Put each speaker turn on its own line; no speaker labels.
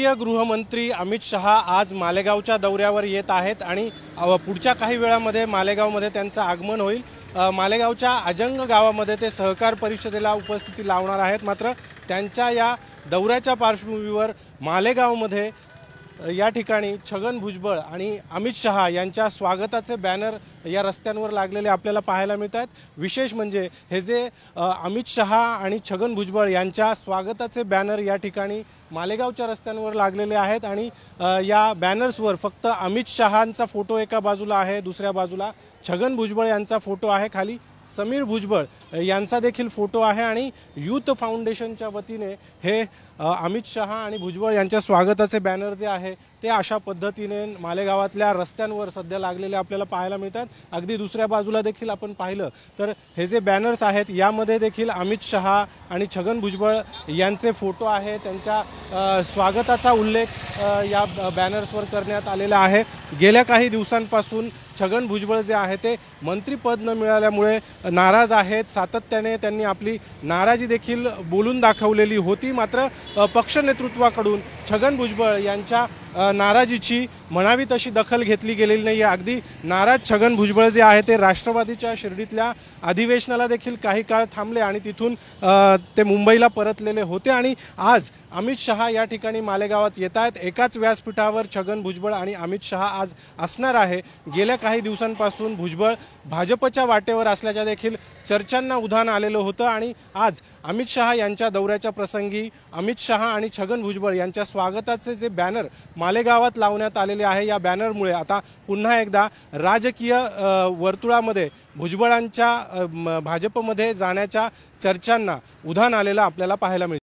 केंद्रीय गृहमंत्री अमित शहा आज मालेगावच्या दौऱ्यावर येत आहेत आणि पुढच्या काही वेळामध्ये मालेगावमध्ये त्यांचं आगमन होईल। मालेगावच्या अजंग गावामध्ये ते सहकार परिषदेला उपस्थिती लावणार आहेत। मात्र त्यांच्या या दौऱ्याच्या पार्श्वभूमीवर मालेगावमध्ये या ठिकाणी छगन भुजबळ आणि अमित शहा यांच्या स्वागताचे बॅनर या रस्त्यांवर लागलेले आपल्याला पाहायला मिळतात। विशेष म्हणजे हे जे अमित शहा आणि छगन भुजबळ यांच्या स्वागताचे बॅनर या ठिकाणी मालेगावच्या रस्त्यांवर लागलेले आहेत आणि या बॅनर्सवर फक्त अमित शहांचा फोटो एका बाजूला आहे, दुसऱ्या बाजूला छगन भुजबळ यांचा फोटो आहे, खाली समीर भुजबळ यांचा देखील फोटो आहे आणि यूथ फाउंडेशनच्या वतीने हे अमित शहा आणि भुजबळ यांच्या स्वागताचे बॅनर जे आहे ते अशा पद्धतीने मालेगावातल्या रस्त्यांवर सध्या लागलेले आपल्याला पाहायला मिळतात। अगदी दुसऱ्या बाजूला देखील आपण पाहिलं तर हे जे बॅनर्स आहेत यामध्ये देखील अमित शहा आणि छगन भुजबळ यांचे फोटो आहे, त्यांच्या स्वागताचा उल्लेख या बॅनर्सवर करण्यात आलेला आहे। गेल्या काही दिवसांपासून छगन भुजबळ जे आहे ते मंत्रिपद न मिळाल्यामुळे नाराज आहेत। सातत्याने त्यांनी आपली नाराजी देखील बोलून दाखवलेली होती। मात्र पक्ष नेतृत्वाकडून छगन भुजबळ यांच्या नाराजीची म्हणावी तशी दखल घेतली गेलेली नाही आहे। अगदी नाराज छगन भुजबळ जे आहे ते राष्ट्रवादीच्या शिर्डीतल्या अधिवेशनाला देखील काही काळ थांबले आणि तिथून ते मुंबईला परतलेले होते आणि आज अमित शहा या ठिकाणी मालेगावात येत आहेत। एकाच व्यासपीठावर छगन भुजबळ आणि अमित शहा आज असणार आहे। गेल्या काही दिवसांपासून भुजबळ भाजपच्या वाटेवर असल्याच्या देखील चर्चांना उधाण आलेलं होतं आणि आज अमित शहा यांच्या दौऱ्याच्या प्रसंगी अमित शहा आणि छगन भुजबळ यांच्या स्वागताचे जे बॅनर मालेगावात लावण्यात आलेले आहे या बॅनरमुळे आता पुन्हा एकदा राजकीय वर्तुळामध्ये भुजबळांच्या भाजपमध्ये जाण्याच्या चर्चांना उधाण आलेलं आपल्याला पाहायला मिळतं।